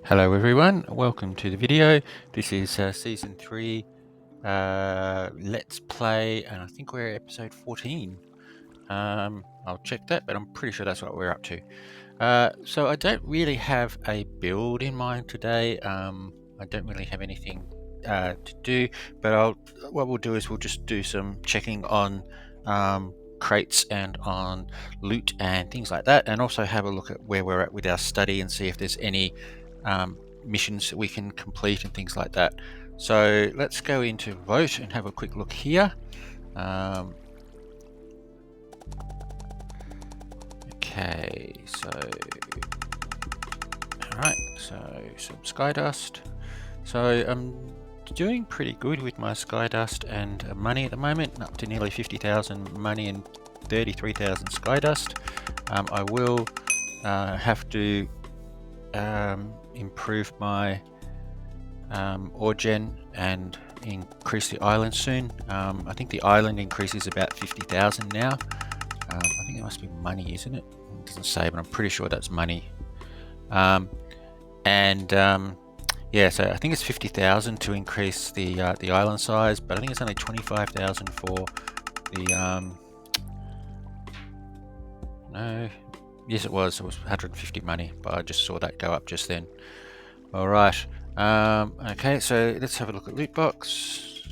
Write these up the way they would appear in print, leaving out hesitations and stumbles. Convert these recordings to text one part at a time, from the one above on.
Hello everyone, welcome to the video. This is season 3 let's play, and I think we're episode 14. I'll check that, but I'm pretty sure that's what we're up to. So I don't really have a build in mind today. I don't really have anything to do, but what we'll do is we'll just do some checking on crates and on loot and things like that, and also have a look at where we're at with our study and see if there's any missions that we can complete and things like that. So let's go into vote and have a quick look here. Okay, so alright, so some sky dust. So I'm doing pretty good with my sky dust and money at the moment, up to nearly 50,000 money and 33,000 sky dust. I will have to improve my ore gen and increase the island soon. I think the island increase is about 50,000 now. I think it must be money, isn't it? It doesn't say, but I'm pretty sure that's money. Yeah, so I think it's 50,000 to increase the island size, but I think it's only 25,000 for the no. Yes, it was 150 money, but I just saw that go up just then. All right. Okay, so let's have a look at loot box.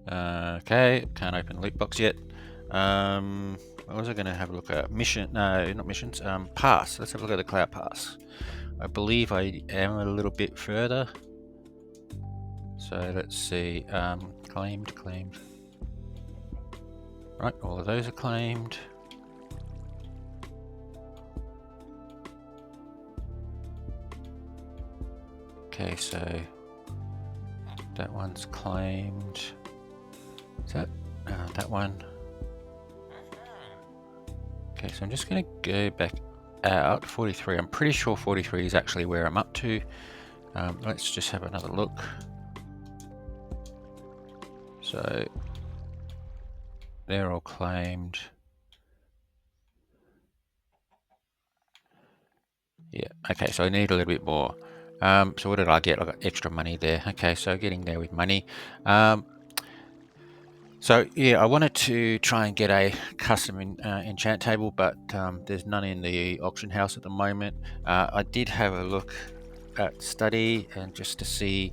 Okay, can't open loot box yet. What was I going to have a look at? Mission? No, not missions. Pass. Let's have a look at the cloud pass. I believe I am a little bit further. So let's see. Claimed. Right, all of those are claimed. Okay, so that one's claimed. Is that that one? Okay, so I'm just going to go back out. 43. I'm pretty sure 43 is actually where I'm up to. Let's just have another look. So they're all claimed. Yeah, okay, so I need a little bit more. So what did I get? I got extra money there. Okay, so getting there with money. So yeah, I wanted to try and get a custom enchant table, but there's none in the auction house at the moment. I did have a look at study and just to see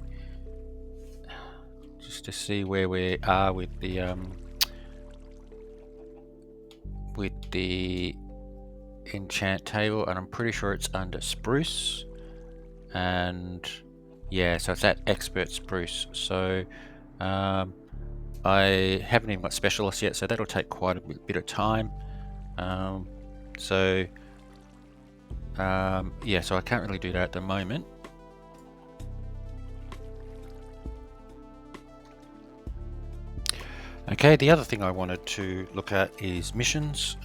where we are with the enchant table, and I'm pretty sure it's under spruce, and yeah, so it's at expert spruce. So I haven't even got specialists yet, so that'll take quite a bit of time. Yeah, so I can't really do that at the moment. Okay, the other thing I wanted to look at is missions.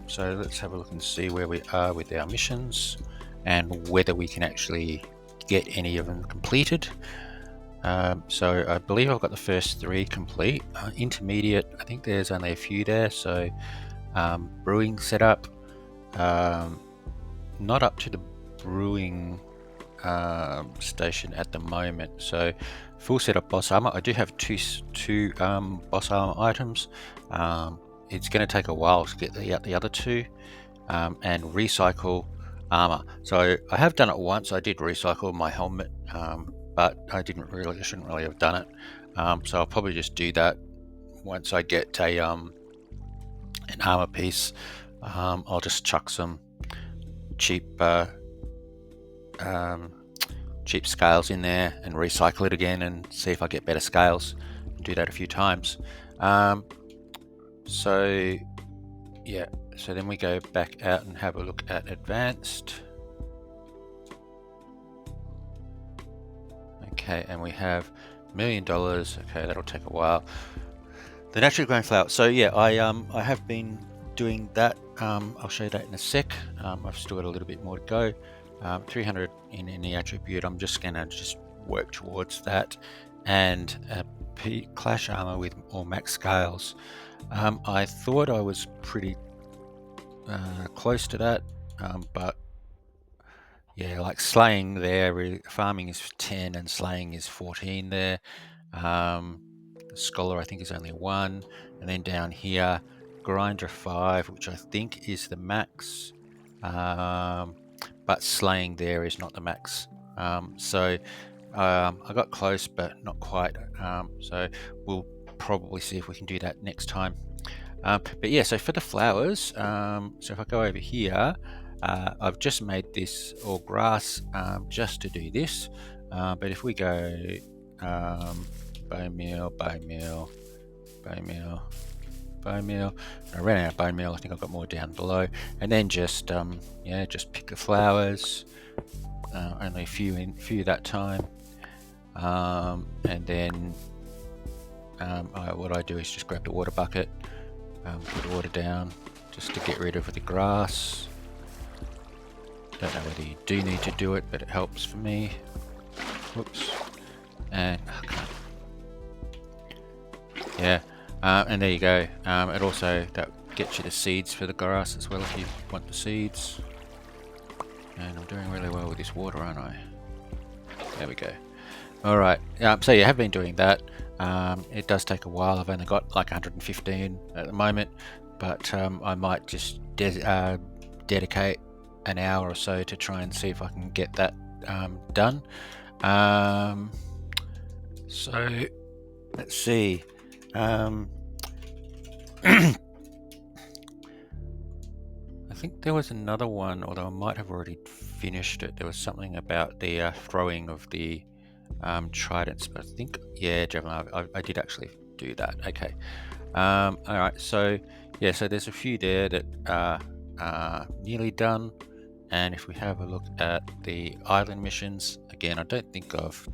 So let's have a look and see where we are with our missions and whether we can actually get any of them completed. So I believe I've got the first 3 complete. Intermediate, I think there's only a few there. So brewing setup, not up to the brewing station at the moment. So full setup boss armor. I do have two boss armor items. It's going to take a while to get the other 2, and recycle armor. So I have done it once. I did recycle my helmet, but I shouldn't really have done it. So I'll probably just do that once I get an armor piece. I'll just chuck some cheap scales in there and recycle it again and see if I get better scales. Do that a few times. So yeah, so then we go back out and have a look at advanced. Okay, and we have $1 million. Okay, that'll take a while. The natural growing flower. So yeah, I have been doing that. I'll show you that in a sec. I've still got a little bit more to go. 300 in any attribute. I'm just gonna work towards that, and clash armor with all max scales. I thought I was pretty close to that, but yeah, like slaying there, farming is 10 and slaying is 14 there. Scholar I think is only 1, and then down here grinder 5, which I think is the max, but slaying there is not the max. So I got close but not quite, so we'll probably see if we can do that next time. But yeah, so for the flowers, so if I go over here, I've just made this all grass just to do this, but if we go bone meal, bone meal, bone meal, bone meal, I ran out of bone meal. I think I've got more down below, and then just yeah, just pick the flowers, only a few that time, and then what I do is just grab the water bucket, put the water down just to get rid of the grass. Don't know whether you do need to do it, but it helps for me. Whoops. And yeah, and there you go. It also that gets you the seeds for the grass as well if you want the seeds. And I'm doing really well with this water, aren't I? There we go. All right. So yeah, I have been doing that. It does take a while. I've only got like 115 at the moment, but I might just dedicate an hour or so to try and see if I can get that done. So let's see. I think there was another one, although I might have already finished it. There was something about the throwing of the tridents, but I think, yeah, I did actually do that. Okay. All right. So yeah, so there's a few there that are nearly done. And if we have a look at the island missions, again, I don't think of,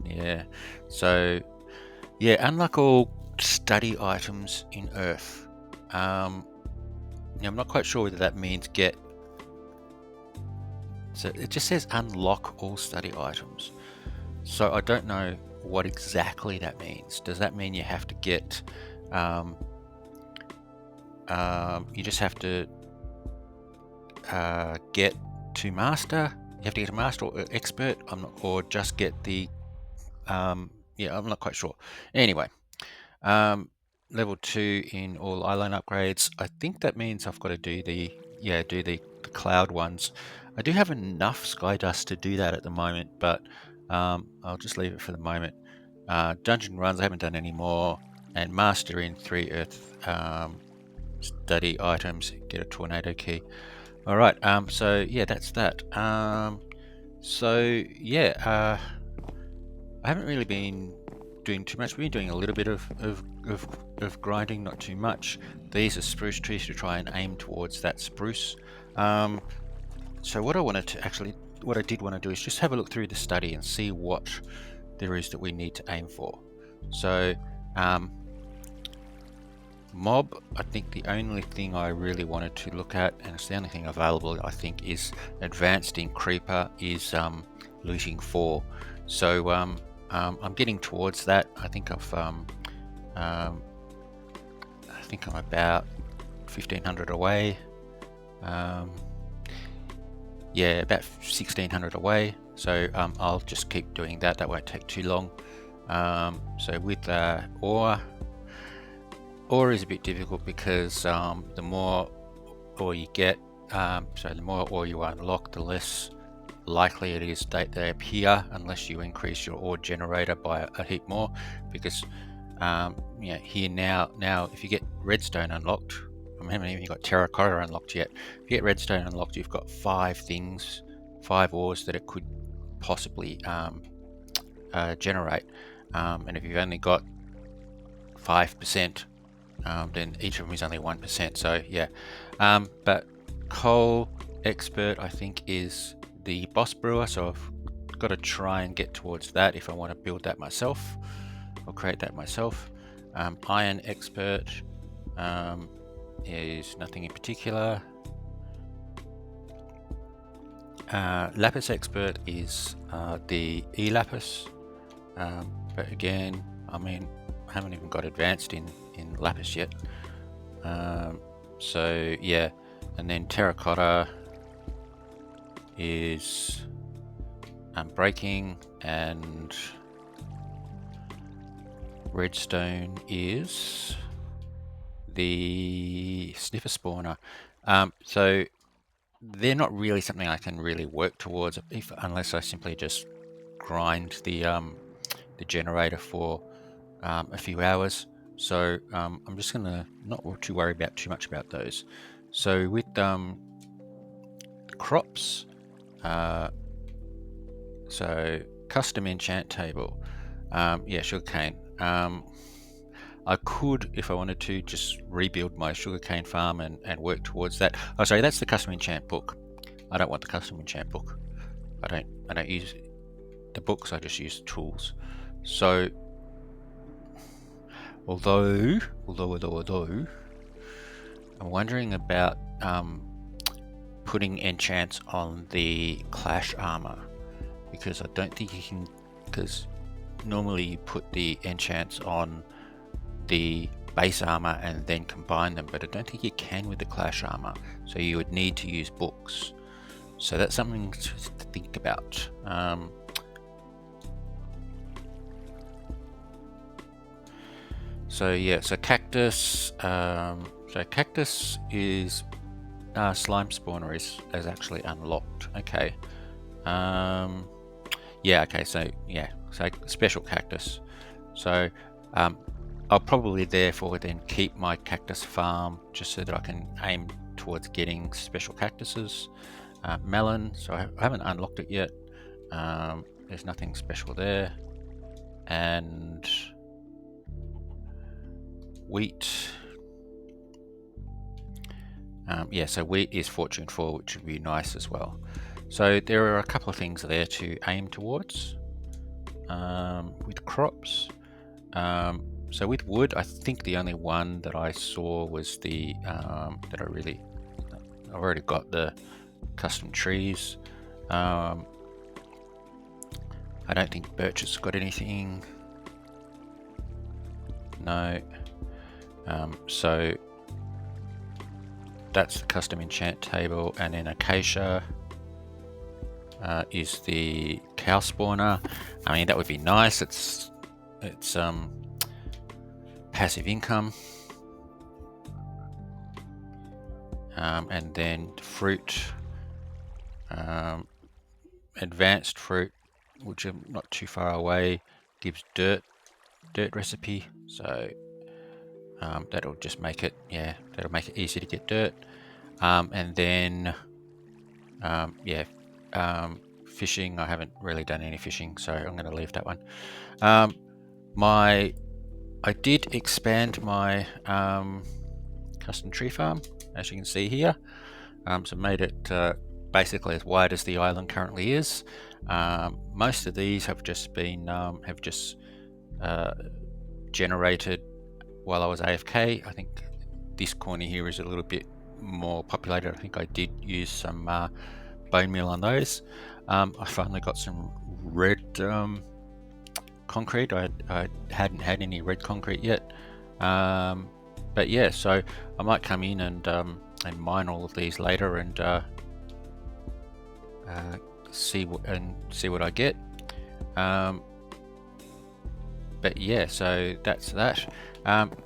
yeah. So yeah, unlike all study items in Earth, I'm not quite sure whether that means get, so it just says unlock all study items. So I don't know what exactly that means. Does that mean you have to get, you just have to get to master? You have to get a master or expert, or just get the, yeah, I'm not quite sure. Anyway, level 2 in all island upgrades. I think that means I've got to do the cloud ones. I do have enough sky dust to do that at the moment, but I'll just leave it for the moment. Dungeon runs, I haven't done any more, and master in 3 earth study items, get a tornado key. All right, so yeah, that's that. So yeah, I haven't really been doing too much. We've been doing a little bit of grinding, not too much. These are spruce trees to try and aim towards that spruce. So what I did want to do is just have a look through the study and see what there is that we need to aim for. So mob, I think the only thing I really wanted to look at, and it's the only thing available, I think, is advanced in creeper, is looting 4. So I'm getting towards that. I think I'm about 1500 away. Yeah, about 1600 away. So I'll just keep doing that. That won't take too long. So with ore is a bit difficult because the more ore you get, so the more ore you unlock, the less likely it is that they appear unless you increase your ore generator by a heap more. Because yeah, here now if you get redstone unlocked, I haven't even got terracotta unlocked yet. If you get redstone unlocked, you've got 5 ores that it could possibly generate, and if you've only got 5%, then each of them is only 1%. So yeah, but coal expert, I think, is the boss brewer, so I've got to try and get towards that if I want to build that myself or create that myself. Iron expert is nothing in particular. Lapis expert is the E-lapis, but again, I mean, I haven't even got advanced in lapis yet. So yeah, and then terracotta is breaking, and redstone is the sniffer spawner. So they're not really something I can really work towards unless I simply just grind the generator for a few hours. So I'm just gonna not too worry about too much about those. So with the crops, so custom enchant table, yeah, sugarcane. I could, if I wanted to, just rebuild my sugarcane farm and work towards that. Oh, sorry, that's the custom enchant book. I don't want the custom enchant book. I don't use the books. I just use the tools. So, although, I'm wondering about putting enchants on the clash armor, because I don't think you can. Because normally you put the enchants on the base armor and then combine them, but I don't think you can with the clash armor, so you would need to use books. So that's something to think about. So yeah, so cactus. So cactus is slime spawner is actually unlocked. Okay. Yeah. Okay. So yeah. So special cactus. So I'll probably therefore then keep my cactus farm just so that I can aim towards getting special cactuses. Melon, so I haven't unlocked it yet. There's nothing special there. And wheat. Yeah, so wheat is Fortune 4, which would be nice as well. So there are a couple of things there to aim towards. With crops. So with wood, I think the only one that I saw was the I've already got the custom trees. I don't think birch has got anything. No. So that's the custom enchant table, and then acacia is the cow spawner. I mean, that would be nice. It's passive income. And then fruit, advanced fruit, which are not too far away, gives dirt recipe. So that'll just make it, yeah, that'll make it easy to get dirt. And then fishing, I haven't really done any fishing, so I'm going to leave that one. I did expand my custom tree farm, as you can see here. So made it basically as wide as the island currently is. Most of these have just been generated while I was AFK. I think this corner here is a little bit more populated. I think I did use some bone meal on those. I finally got some red concrete. I hadn't had any red concrete yet, but yeah, so I might come in and mine all of these later and see what I get. But yeah, so that's that.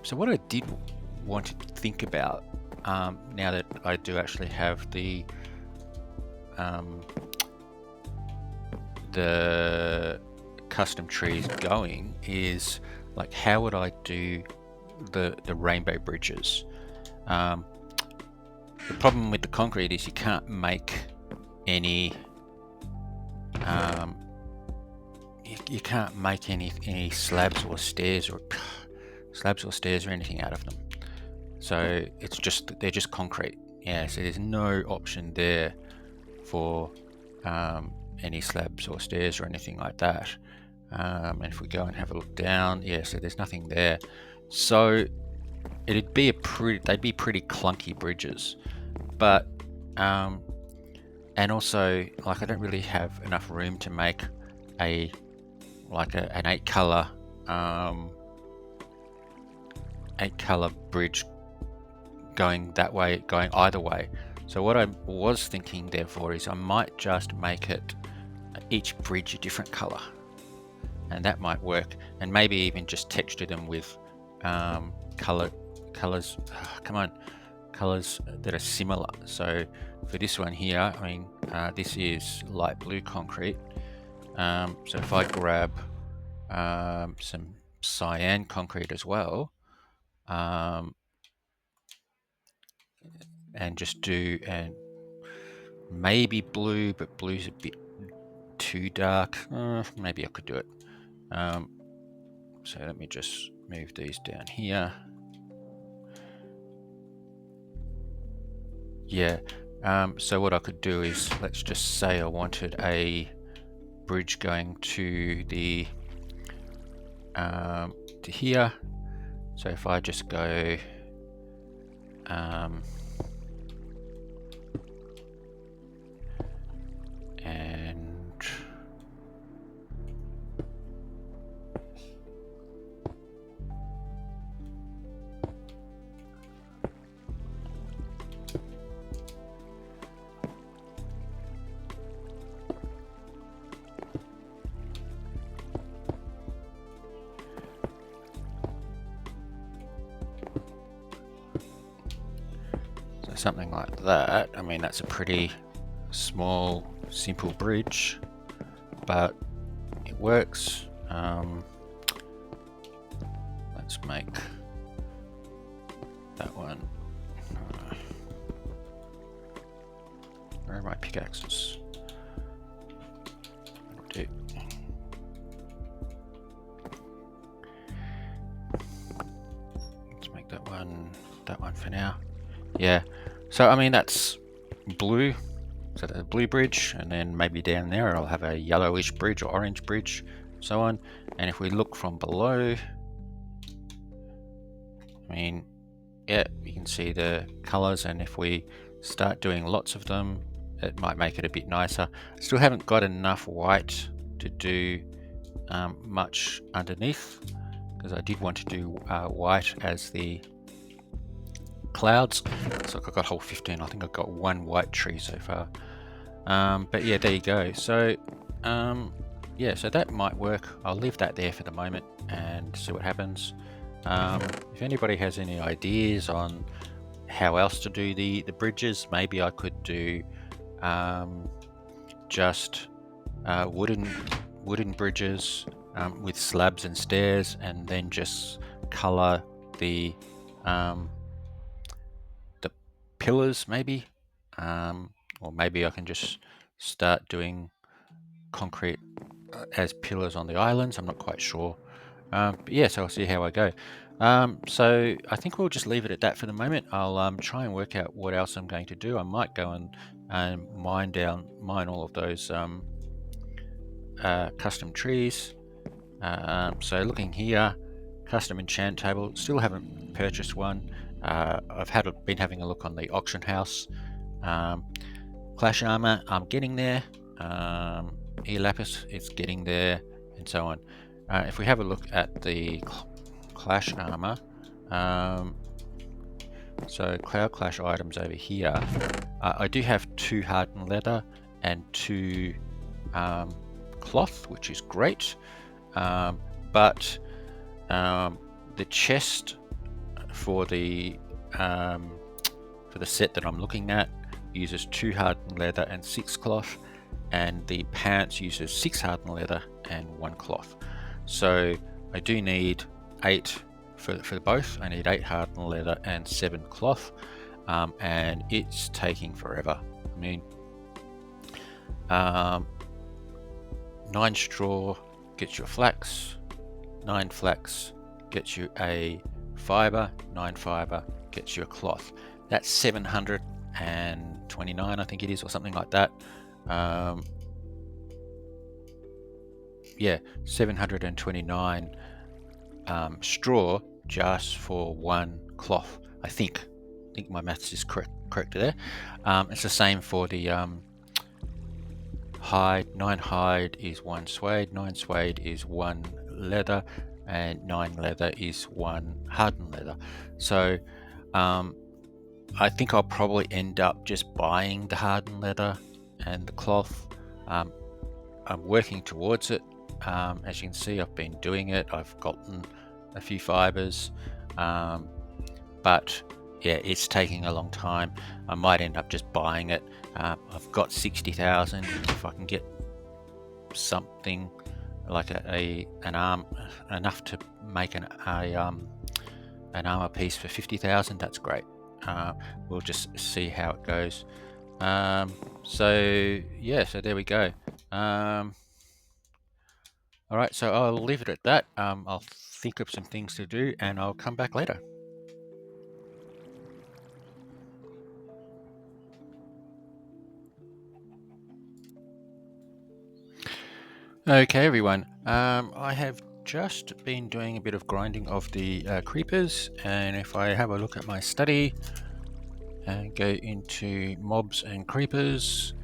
So what I did want to think about now that I do actually have the custom trees going is, like, how would I do the rainbow bridges? The problem with the concrete is you can't make any you can't make any slabs or stairs or anything out of them. So it's just, they're just concrete. Yeah, so there's no option there for any slabs or stairs or anything like that. And if we go and have a look down, yeah, so there's nothing there. So they'd be pretty clunky bridges. But and also, like, I don't really have enough room to make an 8-color bridge going that way, going either way. So what I was thinking therefore is I might just make it each bridge a different color, and that might work, and maybe even just texture them with colors colors that are similar. So for this one here, I mean, this is light blue concrete. So if I grab some cyan concrete as well, and just do, and maybe blue, but blue's a bit too dark. Maybe I could do it. So let me just move these down here. Yeah. So what I could do is, let's just say I wanted a bridge going to the to here. So if I just go and so something like that. I mean, that's a pretty small, simple bridge, but it works. Let's make that one. Where are my pickaxes? Let's make that one for now. Yeah, so I mean, that's blue, so the blue bridge, and then maybe down there I'll have a yellowish bridge or orange bridge, so on. And if we look from below, I mean, yeah, you can see the colors, and if we start doing lots of them, it might make it a bit nicer. Still haven't got enough white to do much underneath, because I did want to do white as the clouds. So I've got a whole 15. I think I've got one white tree so far. But yeah, there you go. So yeah, so that might work. I'll leave that there for the moment and see what happens. If anybody has any ideas on how else to do the bridges, maybe I could do just wooden bridges with slabs and stairs, and then just color the pillars maybe, or maybe I can just start doing concrete as pillars on the islands. I'm not quite sure, but yeah, so I'll see how I go. So I think we'll just leave it at that for the moment. I'll try and work out what else I'm going to do. I might go and mine all of those custom trees. So looking here, custom enchant table, still haven't purchased one. I've been having a look on the auction house. Clash armor, I'm getting there. Lapis is getting there, and so on. If we have a look at the Clash armor, so Cloud Clash items over here, I do have 2 hardened leather and 2 cloth, which is great. But the chest for the set that I'm looking at uses 2 hardened leather and 6 cloth, and the pants uses 6 hardened leather and 1 cloth. So I do need 8 for both. I need 8 hardened leather and 7 cloth, and it's taking forever. I mean, 9 straw gets you a flax, 9 flax gets you a fiber, 9 fiber gets you a cloth. That's 729, I think it is, or something like that. Yeah, 729 straw just for 1 cloth. I think my maths is correct there. It's the same for the hide. 9 hide is 1 suede, 9 suede is 1 leather, and 9 leather is 1 hardened leather. So I think I'll probably end up just buying the hardened leather and the cloth. I'm working towards it. As you can see, I've been doing it. I've gotten a few fibers, but yeah, it's taking a long time. I might end up just buying it. I've got 60,000. If I can get something like an arm, enough to make an armor piece for 50,000, that's great. We'll just see how it goes. So yeah, so there we go. All right, so I'll leave it at that. I'll think of some things to do and I'll come back later. Okay, everyone. I have just been doing a bit of grinding of the creepers, and if I have a look at my study and go into mobs and creepers,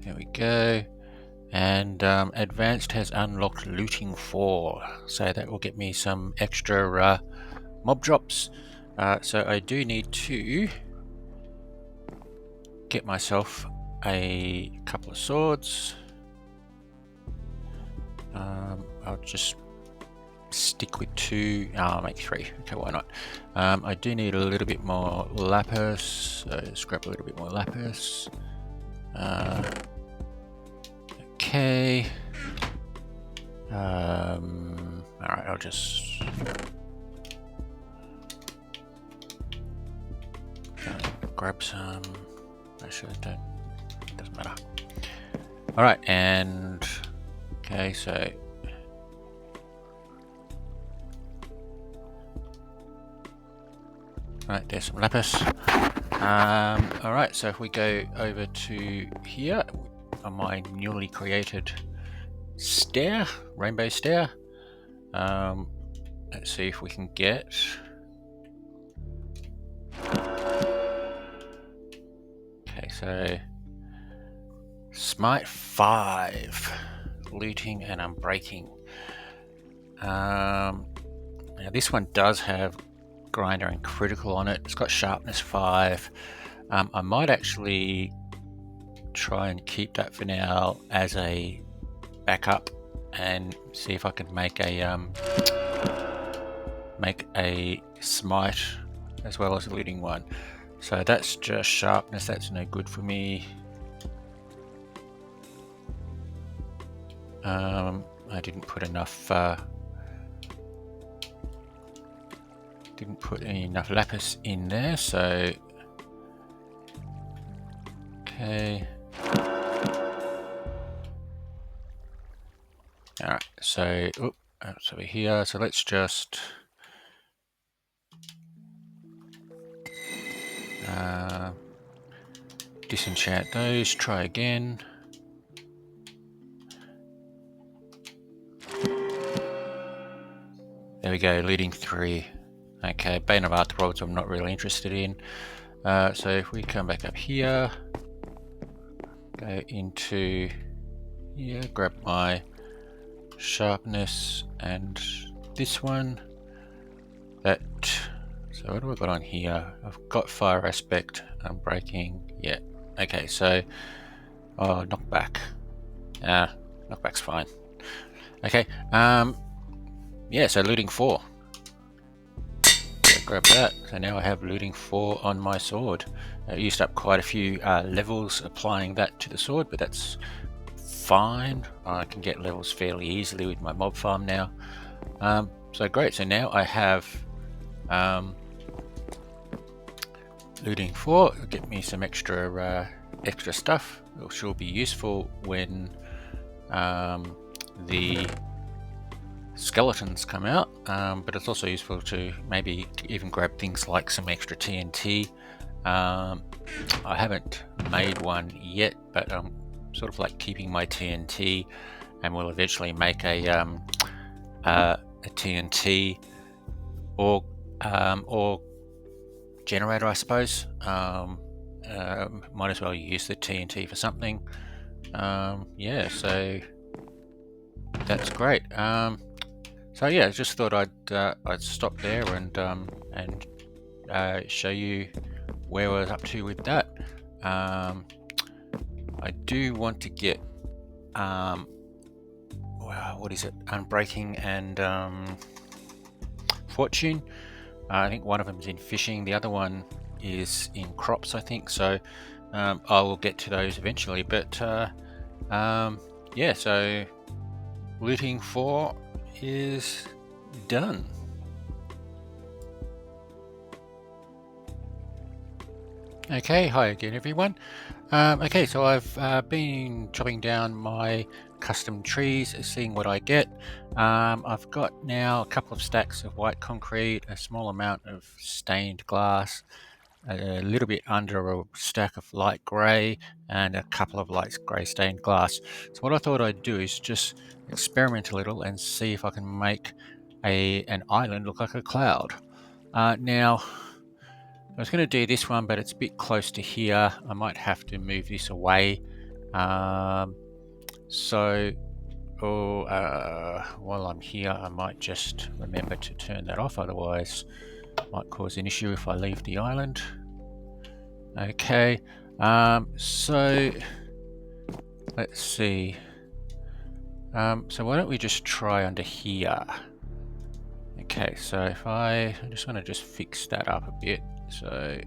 there we go. And advanced has unlocked looting 4, so that will get me some extra mob drops. So I do need to get myself a couple of swords. I'll just stick with 2. I'll make 3. Okay, why not? I do need a little bit more lapis, so scrap a little bit more lapis. Okay. Alright, I'll just grab some. Actually, it doesn't matter. Alright, and okay, so right, there's some lapis. Alright, so if we go over to here on my newly created stair, rainbow stair, let's see if we can get okay, so smite 5, looting and unbreaking. Now this one does have grinder and critical on it. It's got sharpness 5. I might actually try and keep that for now as a backup and see if I can make a smite as well as a looting one. So that's just sharpness, that's no good for me. I didn't put enough lapis in there, so okay. Alright, so that's over here, so let's just disenchant those, try again. There we go, looting 3. Okay, Bane of Arthropods I'm not really interested in. So if we come back up here, go into here, grab my sharpness and this one. So what have I got on here? I've got fire aspect, unbreaking, yeah. Okay, so knockback. Knockback's fine. Okay, yeah, so looting 4. So grab that. So now I have looting 4 on my sword. I used up quite a few levels applying that to the sword, but that's fine. I can get levels fairly easily with my mob farm now. So great. So now I have looting 4. It'll get me some extra stuff, which will be useful when the skeletons come out, but it's also useful to maybe even grab things like some extra TNT. I haven't made one yet, but I'm sort of like keeping my TNT, and we'll eventually make a TNT or generator, I suppose. Might as well use the TNT for something. Yeah, so that's great. So yeah, I just thought I'd stop there and show you where I was up to with that. I do want to get what is it? Unbreaking and Fortune. I think one of them is in fishing, the other one is in crops, I think. So I will get to those eventually. But yeah, so looting 4 is done. Okay, hi again everyone. Okay, so I've been chopping down my custom trees, seeing what I get. I've got now a couple of stacks of white concrete, a small amount of stained glass, a little bit under a stack of light grey, and a couple of light grey stained glass. So what I thought I'd do is just experiment a little and see if I can make an island look like a cloud. Now, I was going to do this one, but it's a bit close to here. I might have to move this away. While I'm here, I might just remember to turn that off. Otherwise, it might cause an issue if I leave the island. Okay, so let's see. So why don't we just try under here? Okay, so if I just want to just fix that up a bit. So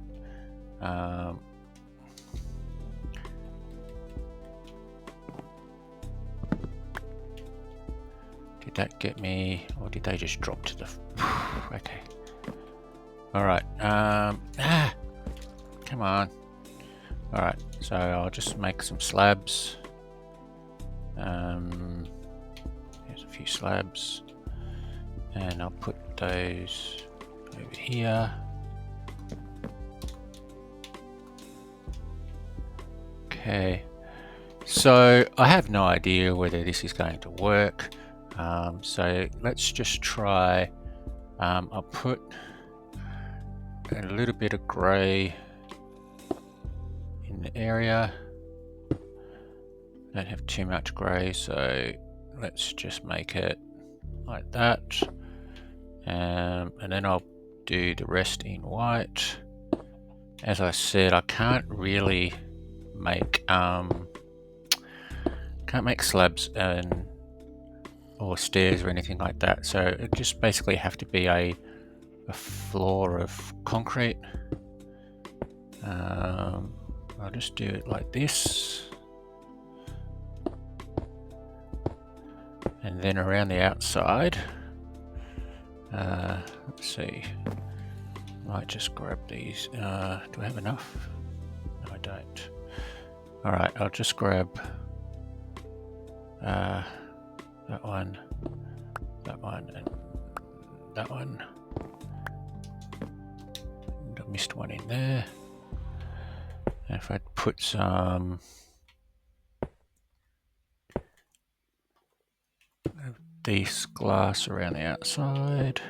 did that get me, or did they just drop to the okay, all right, come on. All right, so I'll just make some slabs. Here's a few slabs, and I'll put those over here. Okay, so I have no idea whether this is going to work. So let's just try. I'll put a little bit of grey in the area. Don't have too much grey, so let's just make it like that. And then I'll do the rest in white. As I said, I can't really make slabs or stairs or anything like that, so it just basically have to be a floor of concrete. I'll just do it like this, and then around the outside, let's see, might just grab these. Do I have enough? No, I don't. Alright, I'll just grab that one, and that one. And I missed one in there. And if I put some of this glass around the outside.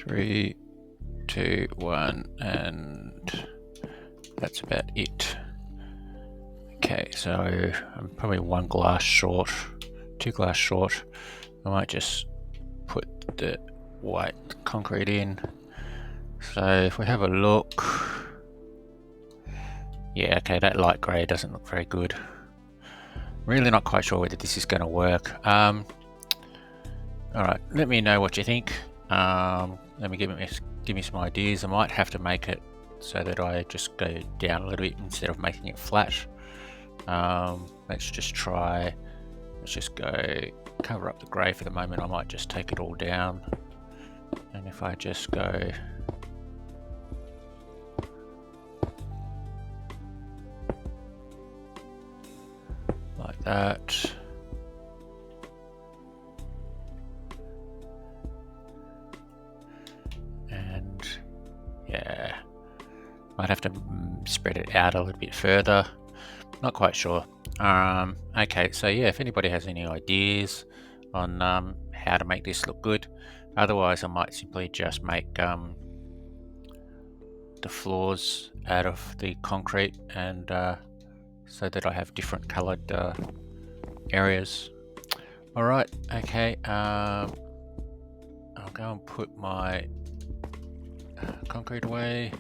Three, 2, 1, and that's about it. Okay, so I'm probably 1 glass short, 2 glass short. I might just put the white concrete in. So if we have a look, yeah, okay, that light grey doesn't look very good. Really not quite sure whether this is going to work. Alright, let me know what you think. Let me give me some ideas. I might have to make it so that I just go down a little bit instead of making it flat. Let's just try. Let's just go cover up the grey for the moment. I might just take it all down, and if I just go like that. And yeah, might have to spread it out a little bit further. Not quite sure. Okay, so yeah, if anybody has any ideas on how to make this look good, otherwise I might simply just make the floors out of the concrete, and so that I have different colored areas. All right, okay, I'll go and put my concrete away.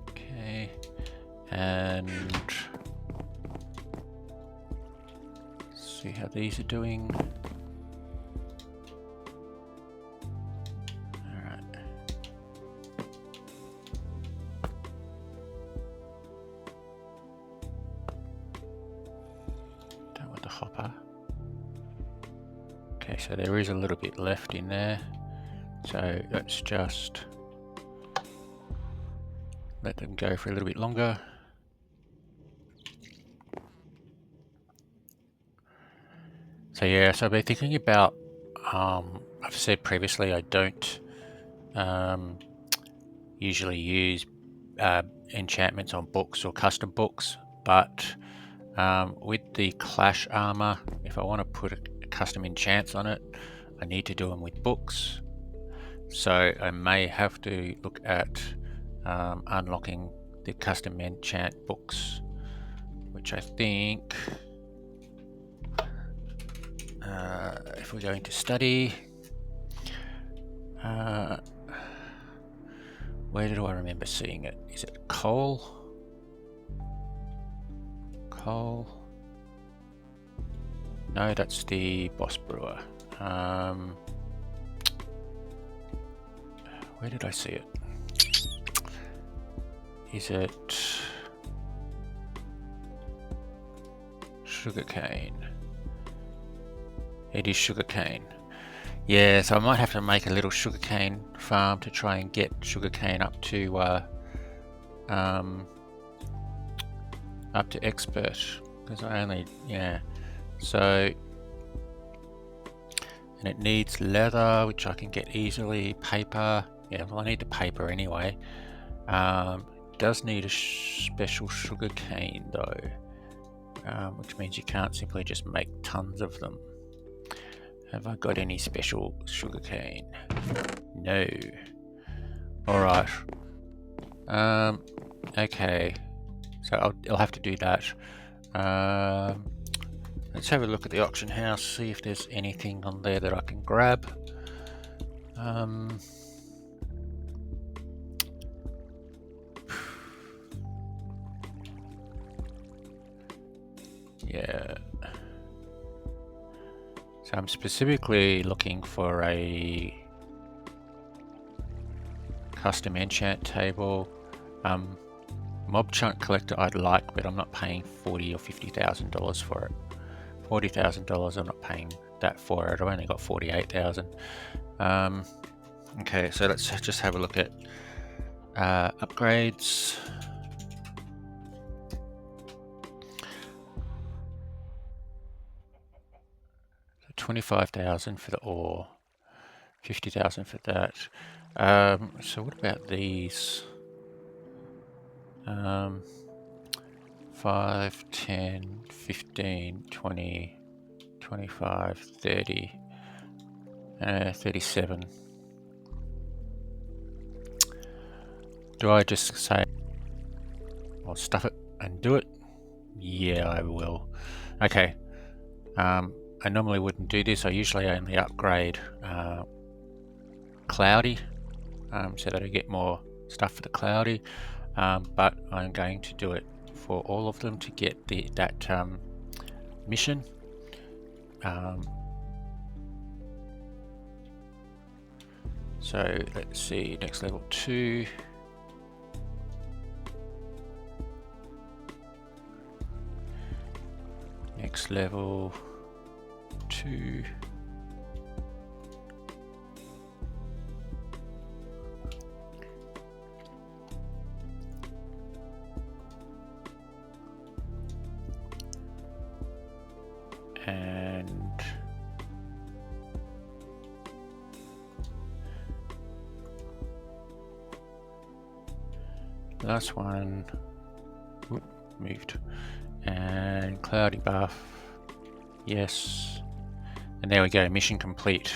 Okay, and see how these are doing. All right. Done with the hopper. Okay, so there is a little bit left in there, so let's just let them go for a little bit longer. So yeah, so I've been thinking about, I've said previously I don't usually use enchantments on books or custom books, but with the Clash armor, if I want to put a custom enchants on it, I need to do them with books. So I may have to look at unlocking the custom enchant books, which I think if we go into study, where do I remember seeing it? Is it coal? Coal? No, that's the boss brewer. Where did I see it? Is it sugarcane? It is sugarcane. Yeah, so I might have to make a little sugarcane farm to try and get sugarcane up to expert, because I only, yeah. So, and it needs leather, which I can get easily. Paper, yeah. Well, I need the paper anyway. It does need a special sugarcane though, which means you can't simply just make tons of them. Have I got any special sugarcane? No. Alright. Okay. So I'll have to do that. Let's have a look at the auction house, see if there's anything on there that I can grab. Yeah. So I'm specifically looking for a custom enchant table. Mob chunk collector I'd like, but I'm not paying $40,000 or $50,000 for it. $40,000, I'm not paying that for it. I've only got 48,000. Okay, so let's just have a look at upgrades. So 25,000 for the ore, 50,000 for that. So what about these? 5, 10, 15, 20, 25, 30, 37. Do I just say I'll stuff it and do it? Yeah, I will. Okay. I normally wouldn't do this. I usually only upgrade cloudy, so that I get more stuff for the cloudy. But I'm going to do it for all of them to get that mission. So let's see, next level 2. Next level 2. And Last one. Oop, moved. And cloudy buff. Yes. And there we go, mission complete.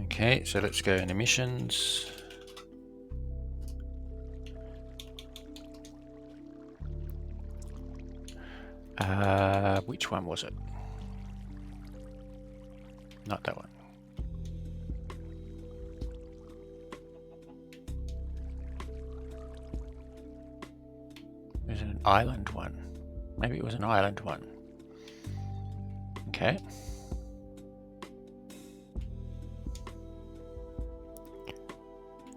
Okay, so let's go into missions. Which one was it? Not that one. There's an island one. Maybe it was an island one. Okay.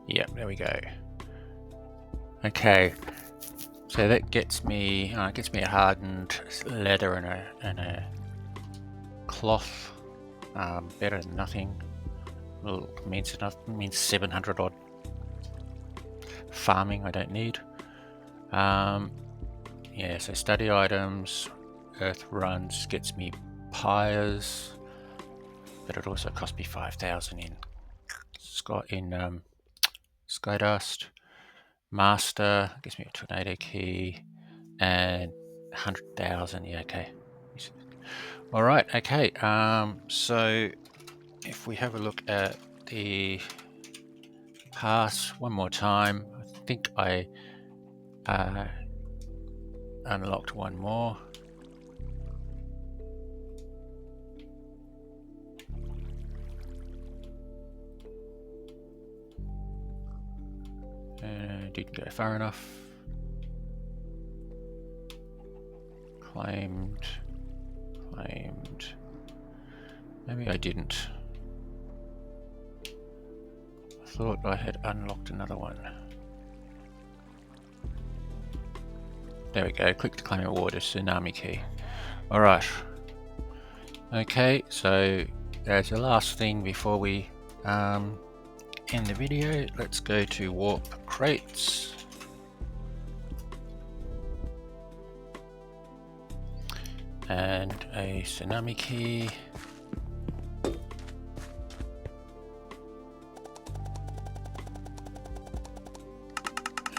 Yep, there we go. Okay, so that gets me a hardened leather and a cloth. Better than nothing. Well, means 700 odd. Farming I don't need. Yeah, so study items, earth runs gets me pyres, but it also cost me 5,000 in Skydust. Master gives me a tornado key and 100,000. Yeah, okay. All right, okay. So if we have a look at the pass one more time, I think I unlocked one more. Didn't go far enough. Claimed. Maybe I didn't. I thought I had unlocked another one. There we go. Click to claim reward, a tsunami key. Alright. Okay, so as the last thing before we end the video, let's go to warp crates. And a tsunami key.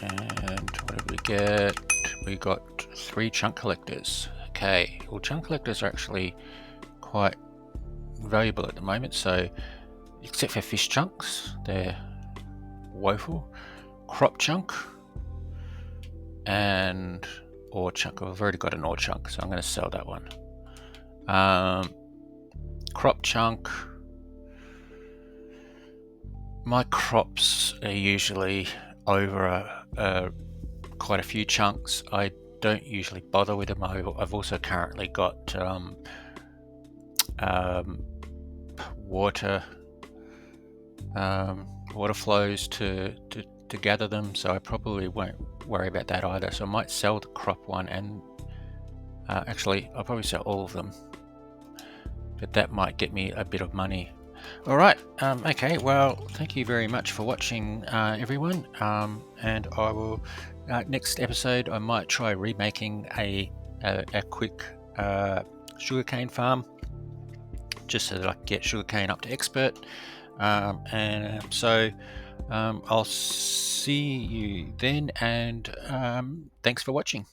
And what did we get? We got 3 chunk collectors. Okay, well, chunk collectors are actually quite valuable at the moment, so except for fish chunks, they're woeful. Crop chunk and ore chunk. I've already got an ore chunk, so I'm going to sell that one. Crop chunk. My crops are usually over quite a few chunks. I don't usually bother with them. I've also currently got water flows to gather them, so I probably won't worry about that either. So I might sell the crop one, and actually I'll probably sell all of them, but that might get me a bit of money. All right, okay, well, thank you very much for watching, everyone, and I will next episode I might try remaking a quick sugarcane farm, just so that I can get sugarcane up to expert. And so I'll see you then, and thanks for watching.